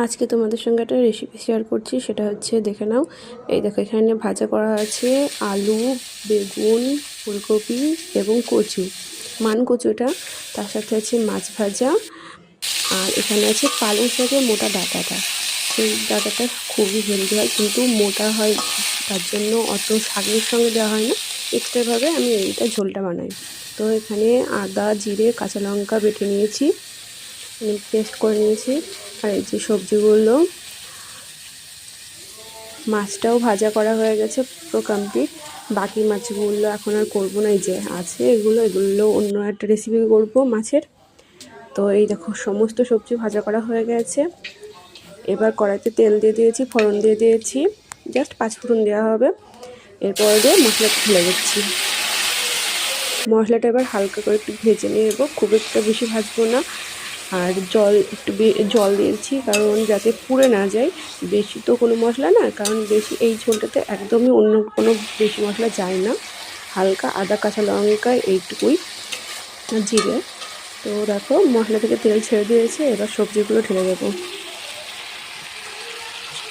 আজকে তোমাদের সঙ্গে একটা রেসিপি শেয়ার করছি, সেটা হচ্ছে দেখে নাও। এই দেখো, এখানে ভাজা করা আছে আলু, বেগুন, ফুলকপি এবং কচু, মান কচুটা। তার সাথে আছে মাছ ভাজা, আর এখানে আছে পালং শাকের মোটা ডাঁটাটা। সেই ডাঁটাটা খুবই হেলদি হয়, কিন্তু মোটা হয়, তার জন্য অত শাকের সঙ্গে দেওয়া হয় না। এক্সট্রাভাবে আমি এইটা ঝোলটা বানাই। তো এখানে আদা, জিরে, কাঁচা লঙ্কা বেটে নিয়েছি, পেস্ট করে নিয়েছি। আর এই যে সবজিগুলো, মাছটাও ভাজা করা হয়ে গেছে পুরো কমপ্লিট। বাকি মাছগুলো এখন আর করবো না, এই যে আছে এগুলো অন্য একটা রেসিপি করব মাছের। তো এই দেখো, সমস্ত সবজি ভাজা করা হয়ে গেছে। এবার কড়াইতে তেল দিয়ে দিয়েছি, ফোড়ন দিয়ে দিয়েছি, জাস্ট 5 ফোড়ন দেওয়া হবে। এরপর দিয়ে মশলাটা ঢেলে দিচ্ছি। মশলাটা এবার হালকা করে একটু ভেজে নেব, খুব একটা বেশি ভাজবো না। আর জল দিয়েছি, কারণ যাতে পুড়ে না যায়। বেশি তো কোনো মশলা না, কারণ বেশি এই ঝোলটাতে একদমই অন্য কোনো বেশি মশলা যায় না। হালকা আদা, কাঁচা লঙ্কা এইটুকুই, জিরে। তো দেখো, মশলা থেকে তেল ছেড়ে দিয়েছে, এবার সবজিগুলো ঢেলে দেবো।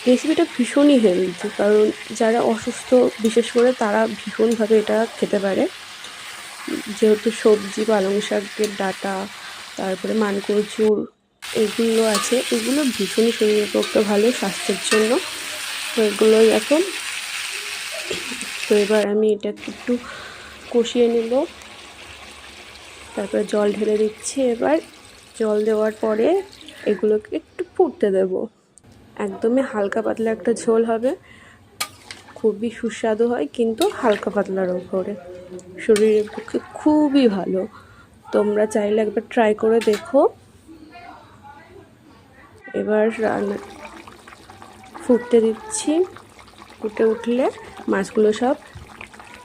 রেসিপিটা ভীষণই হেলদি, কারণ যারা অসুস্থ বিশেষ করে তারা ভীষণভাবে এটা খেতে পারে। যেহেতু সবজি, পালং শাকের ডাঁটা, তারপরে মানকচুর এগুলো আছে, এগুলো ভীষণই শরীরের পক্ষে ভালো, স্বাস্থ্যের জন্য। তো এগুলোই এখন। তো এবার আমি এটাকে একটু কষিয়ে নেব, তারপরে জল ঢেলে দিচ্ছি। এবার জল দেওয়ার পরে এগুলোকে একটু ফুটতে দেব। একদমই হালকা পাতলা একটা ঝোল হবে, খুবই সুস্বাদু হয়, কিন্তু হালকা পাতলার ওপরে, শরীরের পক্ষে খুবই ভালো। তোমরা চাইলে একবার ট্রাই করে দেখো। এবার রান্না ফুটতে দিচ্ছি, ফুটে উঠলে মাছগুলো সব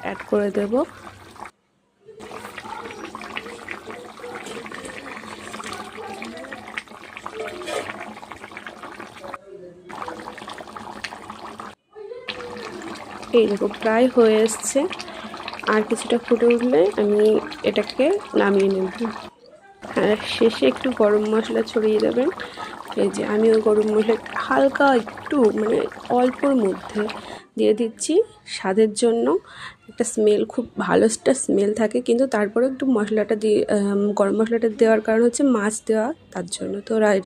অ্যাড করে দেব। এই দেখো, প্রায় হয়ে এসছে। আর কিছুটা ফুটে উঠলে আমি এটাকে নামিয়ে নেব। আর শেষে একটু গরম মশলা ছড়িয়ে দেবেন। এই যে আমি ওই গরম মশলা হালকা একটু, মানে অল্পর মধ্যে দিয়ে দিচ্ছি স্বাদের জন্য। একটা স্মেল, খুব ভালো একটা স্মেল থাকে, কিন্তু তারপরে একটু মশলাটা দিয়ে, গরম মশলাটা দেওয়ার কারণ হচ্ছে মাছ দেওয়া, তার জন্য। তো